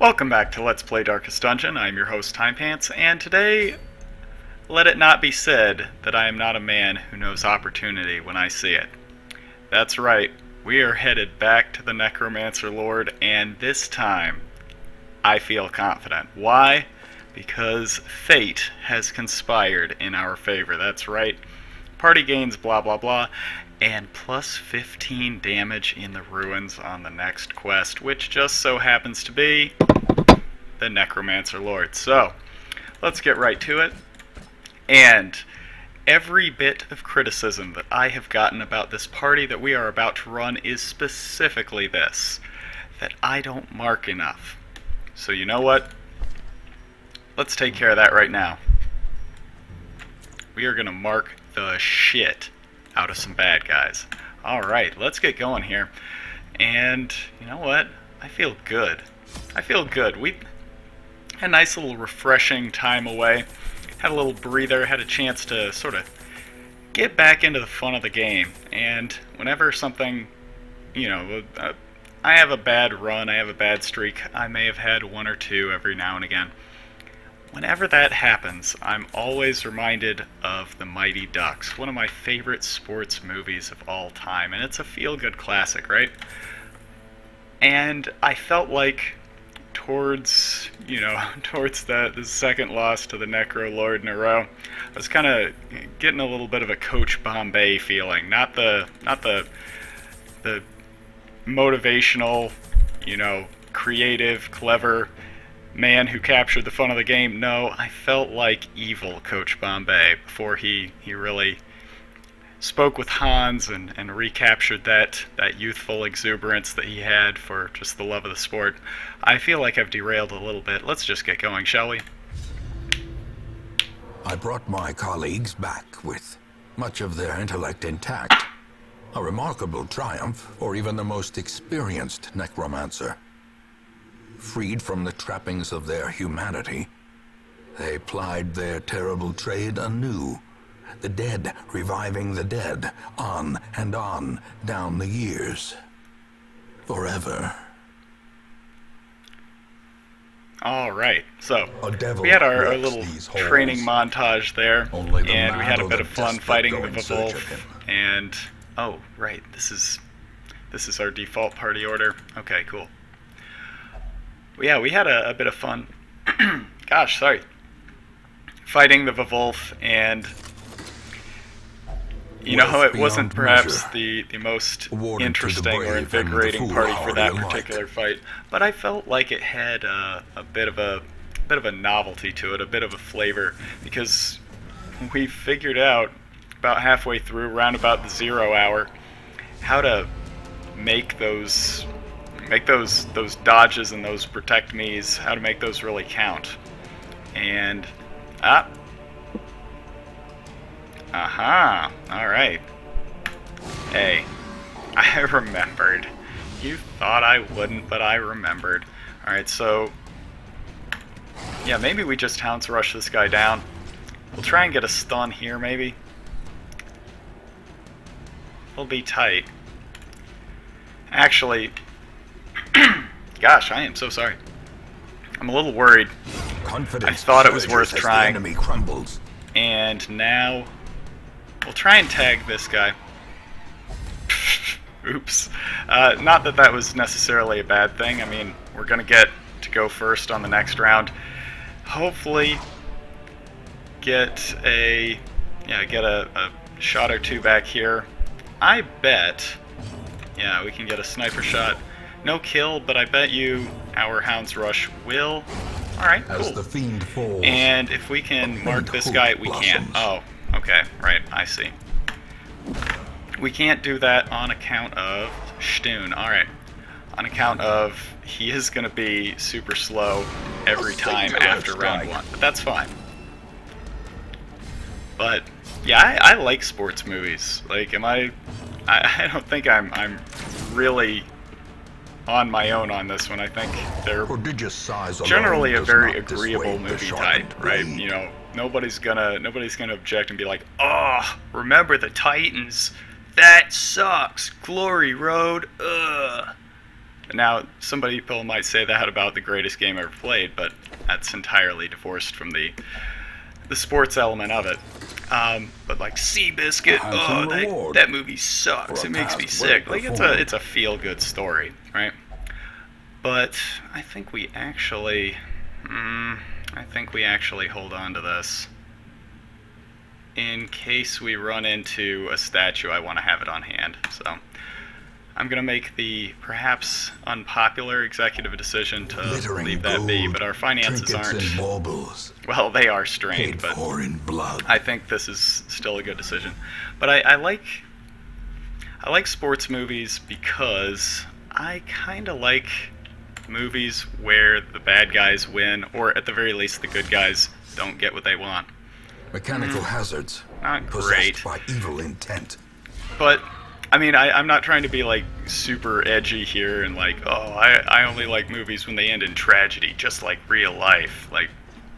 Welcome back to Let's Play Darkest Dungeon. I'm your host, Timepants, and today, let it not be said that I am not a man who knows opportunity when I see it. That's right, we are headed back to the Necromancer Lord, and this time, I feel confident. Why? Because fate has conspired in our favor. That's right. Party gains blah blah blah, and plus 15 damage in the ruins on the next quest, which just so happens to be the Necromancer Lord. So, let's get right to it. And every bit of criticism that I have gotten about this party that we are about to run is specifically this, that I don't mark enough. So you know what? Let's take care of that right now. We are going to mark the shit out of some bad guys. Alright, let's get going here. And you know what? I feel good. I feel good. We had a nice little refreshing time away. Had a little breather, had a chance to sort of get back into the fun of the game. And whenever something, I have a bad run, I have a bad streak, I may have had one or two every now and again. Whenever that happens, I'm always reminded of The Mighty Ducks, one of my favorite sports movies of all time, and it's a feel-good classic, right? And I felt like towards the second loss to the Necro Lord in a row, I was kind of getting a little bit of a Coach Bombay feeling, not the motivational, creative, clever man who captured the fun of the game. No, I felt like evil Coach Bombay before he really spoke with Hans and recaptured that youthful exuberance that he had for just the love of the sport. I feel like I've derailed a little bit. Let's just get going, shall we? I brought my colleagues back with much of their intellect intact. A remarkable triumph for even the most experienced necromancer. Freed from the trappings of their humanity, they plied their terrible trade anew. The dead reviving the dead, on and on, down the years. Forever. Alright, so we had our little training montage there, and we had a bit of fun fighting the Wolf, and, oh, right, this is our default party order. Okay, cool. Yeah, we had a bit of fun. Gosh, sorry. Fighting the Wolf, and it wasn't perhaps the most interesting or invigorating party for that particular fight, but I felt like it had a bit of a novelty to it, a bit of a flavor, because we figured out about halfway through, around about the 0 hour, how to make those dodges and those protect me's, how to make those really count. And alright. Hey, I remembered. You thought I wouldn't, but I remembered. Alright, so yeah, maybe we just Hounds Rush this guy down. We'll try and get a stun here, maybe. We'll be tight. Actually, gosh, I am so sorry. I'm a little worried. I thought it was worth trying. Enemy crumbles. And now we'll try and tag this guy. Oops. Not that that was necessarily a bad thing. I mean, we're gonna get to go first on the next round. Hopefully get a shot or two back here. I bet, yeah, we can get a sniper shot. No kill, but I bet you our Hounds Rush will. Alright, cool. As the fiend falls, and if we can mark this guy, we can't. Oh, okay, right, I see. We can't do that on account of Stoon. Alright. On account of he is going to be super slow every time after round one. But that's fine. But, yeah, I like sports movies. Like, I don't think I'm really on my own on this one. I think they're generally a very agreeable movie type, right? Nobody's gonna object and be like, "Oh, remember the Titans? That sucks. Glory Road. Ugh." Now, some people might say that about the greatest game ever played, but that's entirely divorced from the sports element of it. But like Seabiscuit, that movie sucks. It makes me sick. Like it's a feel good story, right? But I think we actually, hold on to this in case we run into a statue. I want to have it on hand, so I'm gonna make the perhaps unpopular executive decision to leave that be. But our finances aren't. Well, they are strained, but I think this is still a good decision. But I like sports movies because I kind of like movies where the bad guys win, or at the very least the good guys don't get what they want. Mechanical hazards. Not possessed great. by evil intent. But I mean, I'm not trying to be like super edgy here and like, oh, I only like movies when they end in tragedy, just like real life. Like,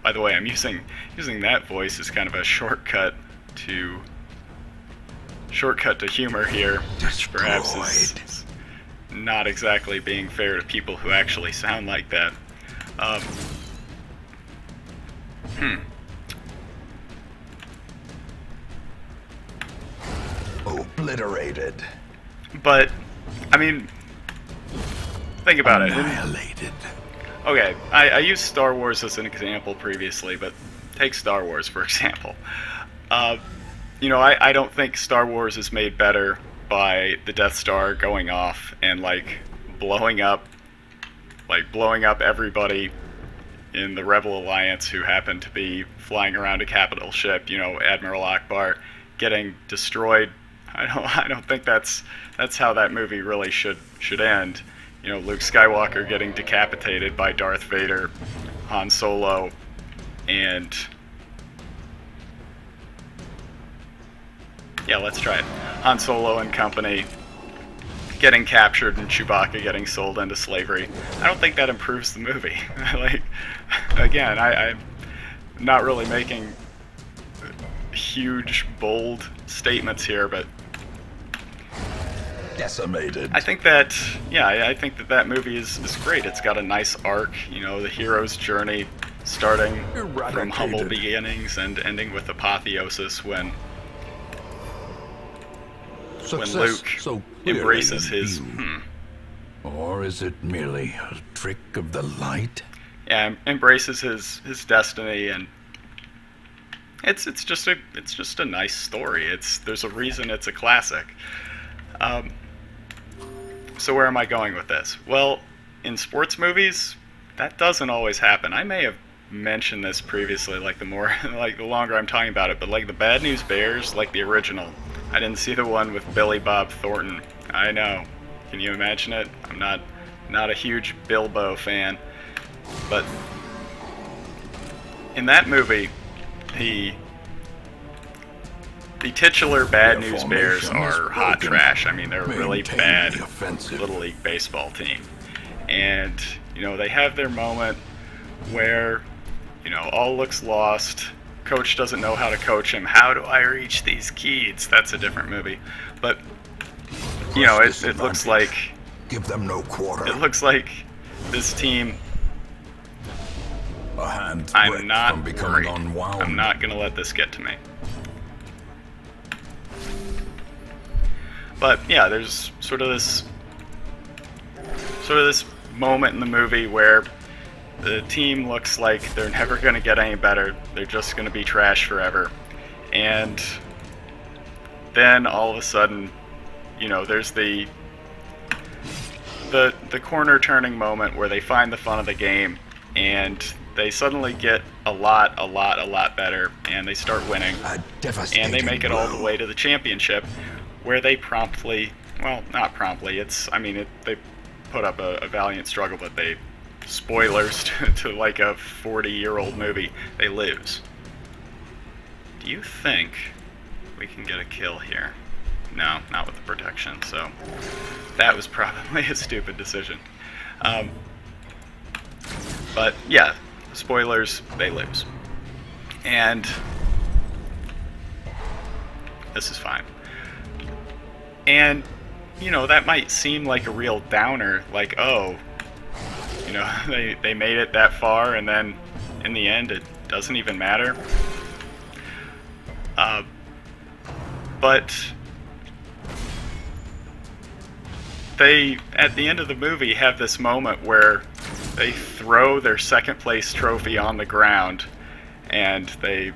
by the way, I'm using that voice as kind of a shortcut to humor here, which perhaps is not exactly being fair to people who actually sound like that. Obliterated. But, I mean, think about Annihilated. Okay, I used Star Wars as an example previously, but take Star Wars, for example. I don't think Star Wars is made better by the Death Star going off and, like, blowing up everybody in the Rebel Alliance who happened to be flying around a capital ship, Admiral Akbar, getting destroyed. I don't think that's how that movie really should end. Luke Skywalker getting decapitated by Darth Vader, Han Solo, and let's try it. Han Solo and company getting captured and Chewbacca getting sold into slavery. I don't think that improves the movie. Again, I'm not really making huge, bold statements here, but decimated. I think that movie is great. It's got a nice arc, the hero's journey starting from humble beginnings and ending with apotheosis when Luke embraces his... Or is it merely a trick of the light? Yeah, embraces his destiny, and it's just a nice story. There's a reason it's a classic. So where am I going with this? Well, in sports movies, that doesn't always happen. I may have mentioned this previously, like the longer I'm talking about it, but like the Bad News Bears, like the original. I didn't see the one with Billy Bob Thornton. I know. Can you imagine it? I'm not a huge Bilbo fan, but in that movie, the titular Bad News Bears are hot trash. I mean, they're a really bad Little League baseball team. And, they have their moment where, all looks lost. Coach doesn't know how to coach him. How do I reach these kids? That's a different movie. But, it looks like... Give them no quarter. It looks like this team... I'm not worried. I'm not going to let this get to me. But yeah, there's sort of this moment in the movie where the team looks like they're never going to get any better. They're just going to be trash forever. And then all of a sudden, there's the corner turning moment where they find the fun of the game and they suddenly get a lot better, and they start winning, and they make it all the way to the championship, where they promptly, well, not promptly, they put up a valiant struggle, but they, spoilers to like a 40-year-old movie, they lose. Do you think we can get a kill here? No, not with the protection, so that was probably a stupid decision. But yeah, spoilers, they lose. And this is fine. And that might seem like a real downer, like, oh, they made it that far, and then in the end it doesn't even matter. But they, at the end of the movie, have this moment where they throw their second place trophy on the ground, and they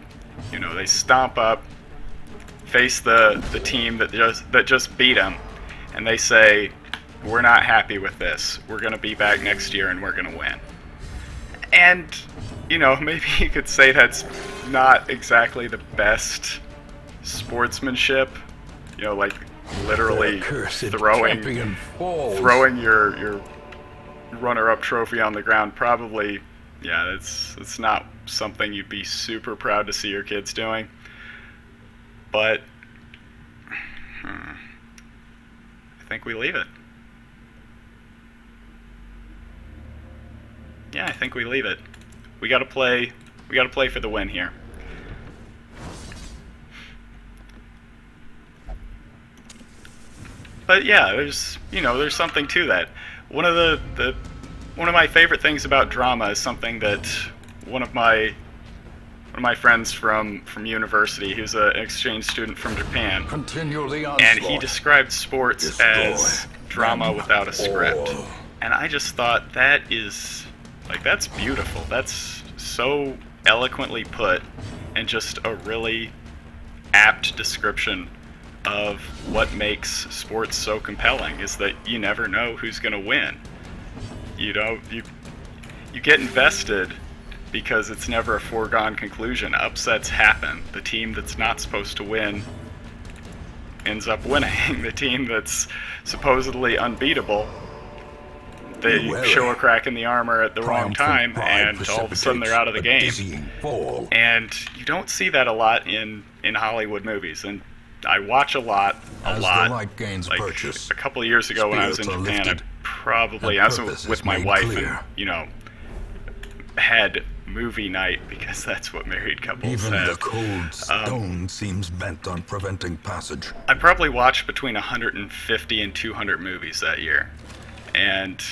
stomp up, face the team that just beat them, and they say, "We're not happy with this. We're going to be back next year and we're going to win." And maybe you could say that's not exactly the best sportsmanship, like literally throwing your runner-up trophy on the ground. Probably, yeah, it's not something you'd be super proud to see your kids doing. But I think we leave it. Yeah, I think we leave it. We gotta play for the win here. But yeah, there's something to that. One of my favorite things about drama is something that one of my friends from university, he was an exchange student from Japan, Continue the onslaught. and he described sports as drama without a script. And I just thought that's beautiful. That's so eloquently put, and just a really apt description of what makes sports so compelling, is that you never know who's going to win. You get invested because it's never a foregone conclusion. Upsets happen. The team that's not supposed to win ends up winning. The team that's supposedly unbeatable, they show a crack in the armor at the wrong time, and all of a sudden they're out of the game. And you don't see that a lot in Hollywood movies. And I watch a lot. Like a couple of years ago when I was in Japan, I was with my wife, and had movie night, because that's what married couples have. Even the cold stone seems bent on preventing passage. I probably watched between 150 and 200 movies that year, and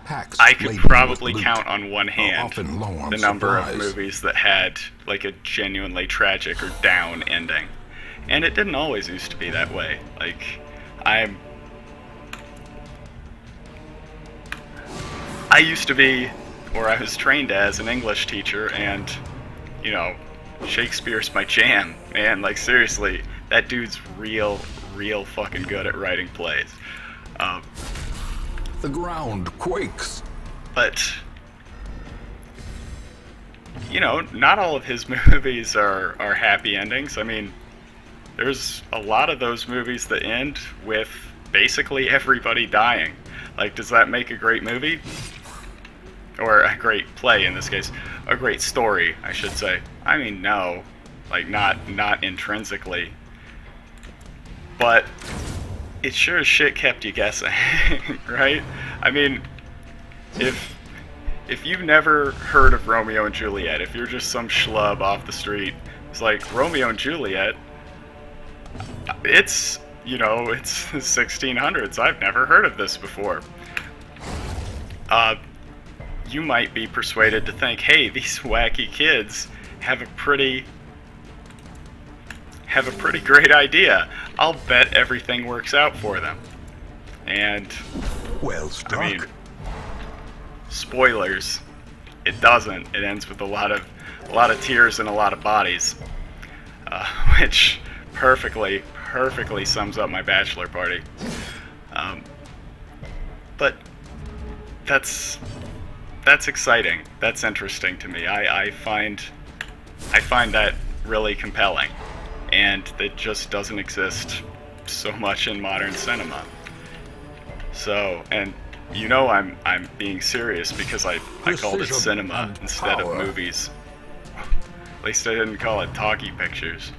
I could probably count on one hand the number of movies that had like a genuinely tragic or down ending. And it didn't always used to be that way. Like, I used to be, or I was trained as, an English teacher, and Shakespeare's my jam, man. Like, seriously, that dude's real fucking good at writing plays. The ground quakes. But not all of his movies are happy endings. I mean, there's a lot of those movies that end with basically everybody dying. Like, does that make a great movie? Or a great play in this case? A great story, I should say. I mean, no. Like, not intrinsically. But it sure as shit kept you guessing, right? I mean, if you've never heard of Romeo and Juliet, if you're just some schlub off the street, it's like, Romeo and Juliet, it's the 1600s. I've never heard of this before. You might be persuaded to think, hey, these wacky kids have a pretty great idea. I'll bet everything works out for them. And well struck. I mean, spoilers, it doesn't. It ends with a lot of tears and a lot of bodies, which perfectly sums up my bachelor party. But that's exciting. That's interesting to me. I find that really compelling, and it just doesn't exist so much in modern cinema. So, and I'm being serious, because I called it cinema instead of movies. At least I didn't call it talkie pictures.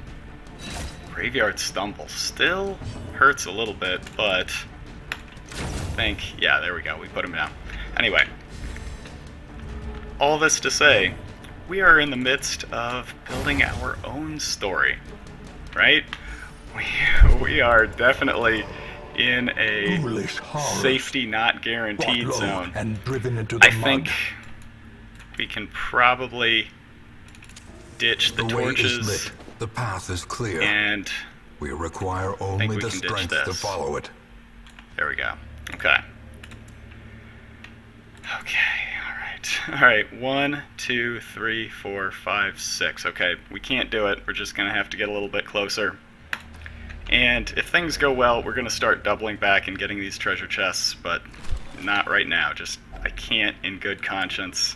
Graveyard Stumble still hurts a little bit, but yeah, there we go, we put him down. Anyway, all this to say, we are in the midst of building our own story, right? We are definitely in a Foolish horrors, safety not brought guaranteed low zone, and driven into the I mud. think we can probably ditch the The way torches is lit. The path is clear. and We require only we the can ditch strength to this. follow it. there we go. Okay. Okay, alright. 1, 2, 3, 4, 5, 6. Okay, we can't do it. We're just gonna have to get a little bit closer. And if things go well, we're gonna start doubling back and getting these treasure chests, but not right now. Just, I can't in good conscience.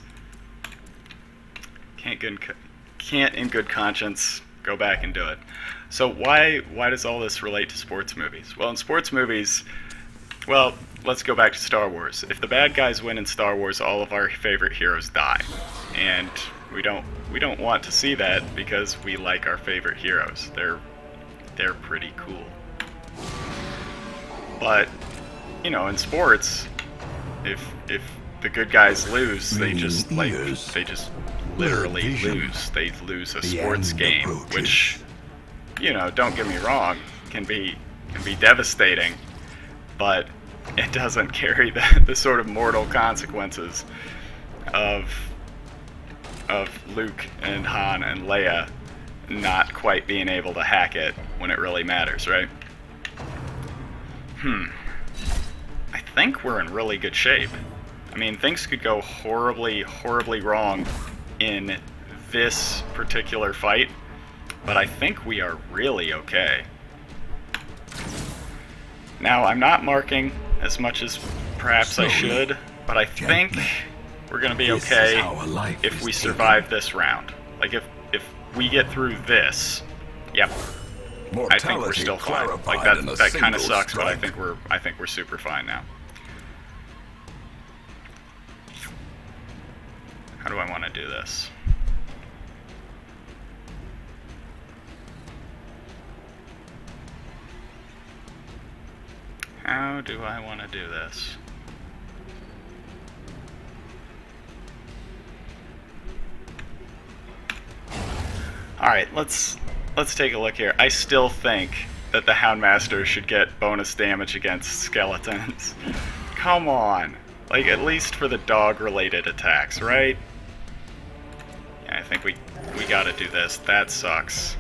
Can't in good conscience go back and do it. So why does all this relate to sports movies? Well, in sports movies, well, let's go back to Star Wars. If the bad guys win in Star Wars, all of our favorite heroes die. And we don't want to see that because we like our favorite heroes. They're pretty cool. But, you know, in sports, if the good guys lose, they just literally lose. They lose a sports game, which, you know, don't get me wrong, can be devastating, but it doesn't carry the sort of mortal consequences of Luke and Han and Leia not quite being able to hack it when it really matters, right? I think we're in really good shape. I mean, things could go horribly, horribly wrong in this particular fight, but I think we are really okay. Now, I'm not marking as much as perhaps I should, but I think we're going to be okay if we survive this round. Like, if we get through this, yep, I think we're still fine. Like, that kind of sucks, but I think we're super fine now. How do I want to do this? How do I want to do this? Alright, let's take a look here. I still think that the Houndmaster should get bonus damage against skeletons. Come on. Like, at least for the dog-related attacks, right? Yeah, I think we gotta do this. That sucks.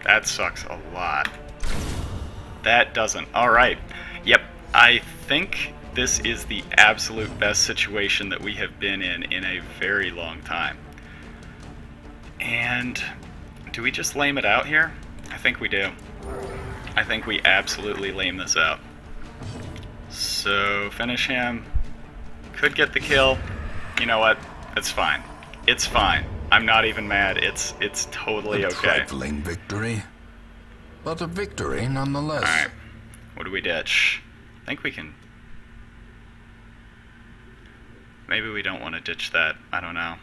That sucks a lot. That doesn't. Alright. Yep, I think this is the absolute best situation that we have been in a very long time. And do we just lame it out here? I think we do. I think we absolutely lame this out. So, finish him. Could get the kill. You know what? It's fine. It's fine. I'm not even mad. It's totally okay. A trifling victory, but a victory nonetheless. Alright. What do we ditch? I think we can... Maybe we don't want to ditch that. I don't know.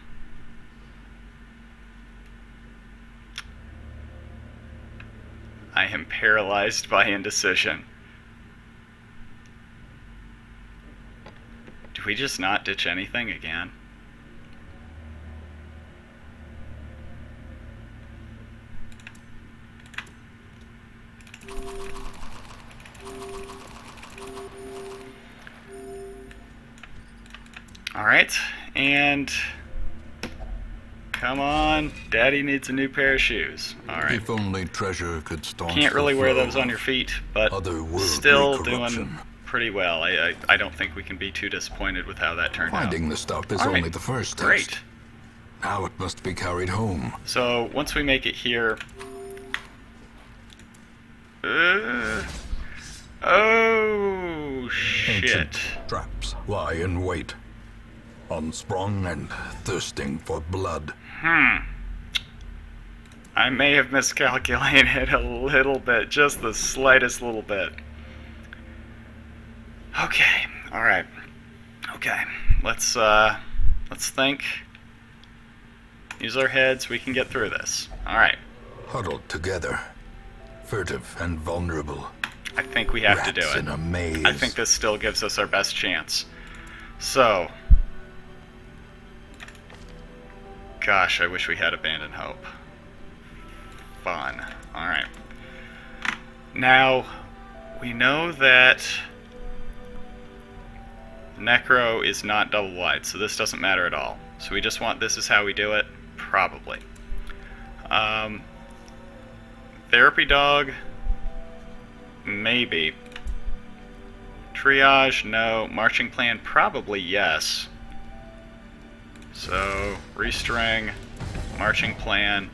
I am paralyzed by indecision. Do we just not ditch anything again? Alright, and come on, Daddy needs a new pair of shoes. Alright. If only treasure could staunch Can't really the wear flow those on your feet, but otherworldly still corruption. doing pretty well. I don't think we can be too disappointed with how that turned out. Finding the stuff is Alright, only the first test. great. Now it must be carried home. So once we make it here... oh, shit. Ancient traps lie in wait, unsprung and thirsting for blood. I may have miscalculated a little bit, just the slightest little bit. Okay, alright. Okay, let's think. Use our heads, we can get through this. Alright. Huddled together, furtive and vulnerable. I think we have to do Rats it. in a maze. I think this still gives us our best chance. So... Gosh, I wish we had Abandon Hope. Fun. Alright. Now, We know that Necro is not double wide, so this doesn't matter at all. So we just want this is how we do it? Probably. Therapy dog? Maybe. Triage? No. Marching plan? Probably yes. So, restring, marching plan.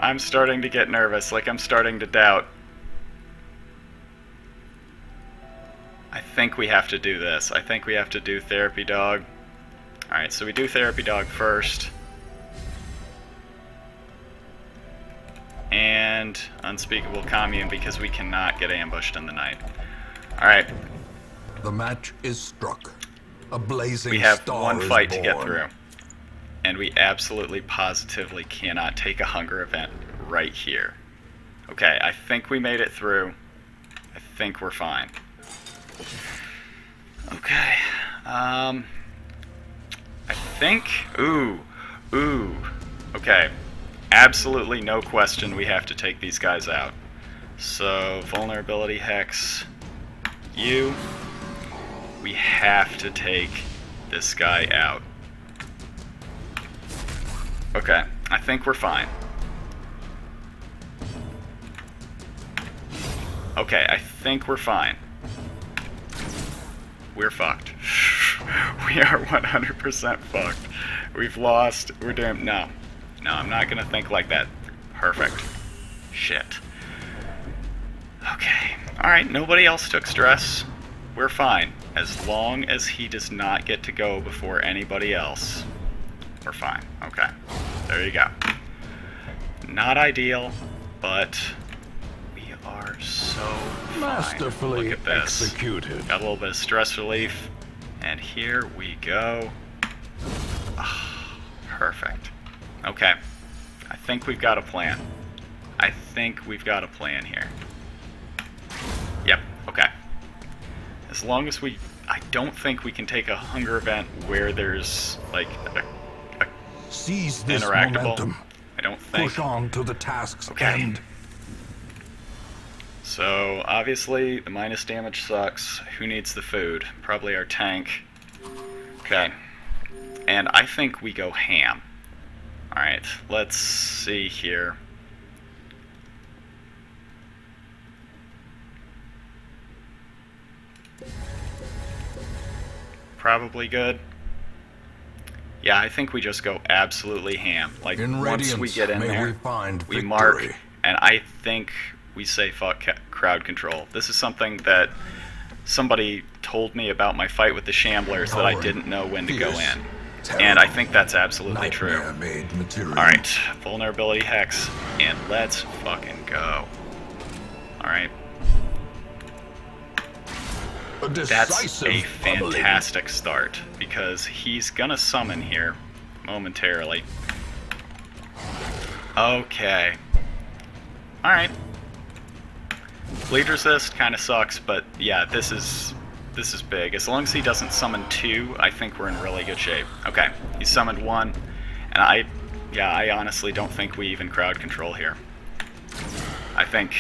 I'm starting to get nervous, like I'm starting to doubt. I think we have to do this. I think we have to do therapy dog. Alright, so we do therapy dog first. And unspeakable commune because we cannot get ambushed in the night. Alright. The match is struck. A blazing We have star one is fight to born. get through. And we absolutely positively cannot take a hunger event right here. Okay, I think we made it through. I think we're fine. Okay. I think... Ooh. Okay. Absolutely no question we have to take these guys out. So, vulnerability hex. You. We have to take this guy out. Okay, I think we're fine. Okay, I think we're fine. We're fucked. We are 100% fucked. We've lost. We're doomed. No, I'm not gonna think like that. Perfect. Shit. Okay. Alright, nobody else took stress. We're fine. As long as he does not get to go before anybody else. We're fine. Okay. There you go. Not ideal, but we are so fine. Masterfully Look at this. executed. Got a little bit of stress relief. And here we go. Ah, perfect. Okay. I think we've got a plan. I think we've got a plan here. Yep. Okay. As long as we... I don't think we can take a hunger event where there's, like, a Seize this interactable. momentum. I don't think. Push on to the task's Okay. end. So, obviously, the minus damage sucks. Who needs the food? Probably our tank. Okay. And I think we go ham. Alright, let's see here. Probably good. Yeah, I think we just go absolutely ham. Like, In once we Radiance, get in may there, we find we victory. mark, and I think we say fuck crowd control. This is something that somebody told me about my fight with the Shamblers that I didn't know when to go Fierce, in. And I think that's absolutely true. Nightmare-made material. Alright, vulnerability hex, and let's fucking go. Alright, A that's decisive a pummeling. fantastic start, because he's gonna summon here momentarily. Okay. Alright. Bleed resist kind of sucks, but yeah, this is big. As long as he doesn't summon 2, I think we're in really good shape. Okay, he summoned 1, and I honestly don't think we even crowd control here. I think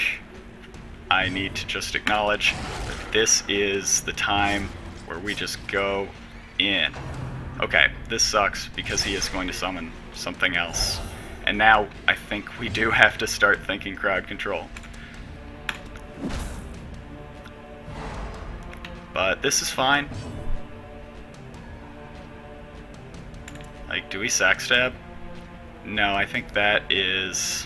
I need to just acknowledge that this is the time where we just go in. Okay, this sucks because he is going to summon something else. And now I think we do have to start thinking crowd control. But this is fine. Like, do we sack stab? No, I think that's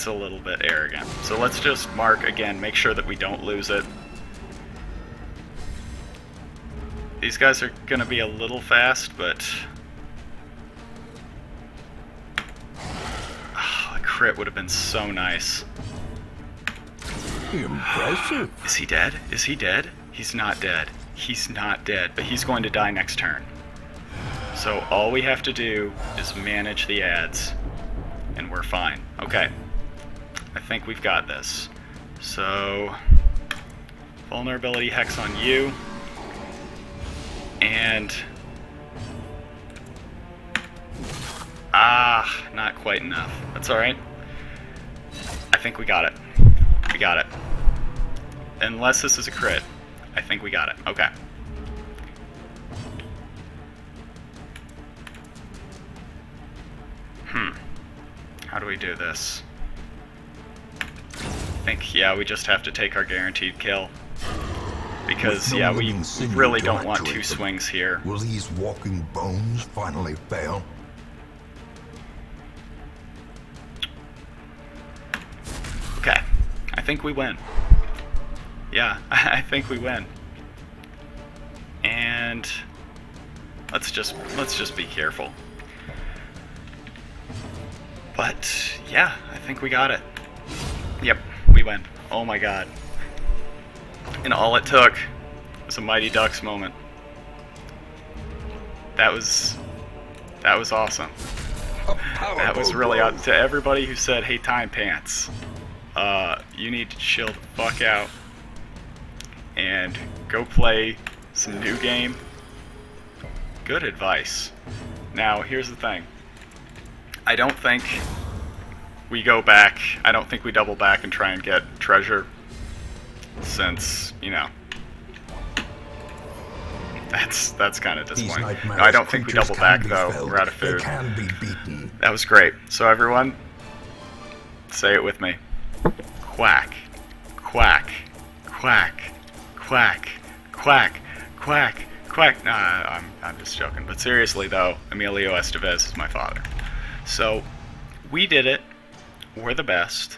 a little bit arrogant. So let's just mark again, make sure that we don't lose it. These guys are gonna be a little fast, but... Oh, a crit would have been so nice. Impressive. Is he dead? Is he dead? He's not dead. He's not dead, but he's going to die next turn. So all we have to do is manage the ads, and we're fine. Okay. I think we've got this. So, vulnerability hex on you. And... not quite enough. That's alright. I think we got it. We got it. Unless this is a crit. I think we got it. Okay. How do we do this? I think, yeah, we just have to take our guaranteed kill. Because, No yeah, we living sinew really to don't want actuate 2 them. swings here. Will these walking bones finally fail? Okay. I think we win. Yeah, I think we win. And let's just be careful. But yeah, I think we got it. Yep, we win. Oh my god. And all it took was a Mighty Ducks moment. That was awesome. That was really to everybody who said, "Hey, Timepants, you need to chill the fuck out and go play some new game." Good advice. Now, here's the thing. I don't think we go back. I don't think we double back and try and get treasure, since, you know, that's kind of disappointing. No, I don't think we double back though. We're out of food. They can be beaten. That was great. So everyone, say it with me. Quack, quack, quack, quack, quack, quack, quack. Nah, I'm just joking. But seriously though, Emilio Estevez is my father. So we did it. We're the best.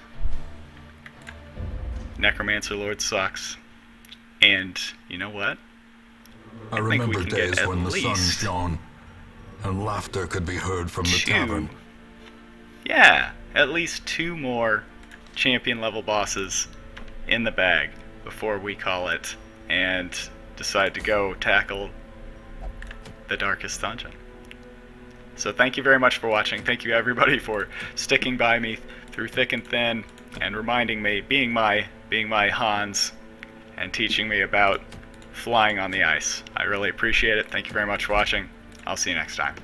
Necromancer Lord sucks. And you know what? I think we remember can get days at when the sun least shone and laughter could be heard from the 2. tavern. Yeah, at least 2 more champion level bosses in the bag before we call it and decide to go tackle the darkest dungeon. So thank you very much for watching. Thank you everybody for sticking by me through thick and thin and reminding me, being my Hans, and teaching me about flying on the ice. I really appreciate it. Thank you very much for watching. I'll see you next time.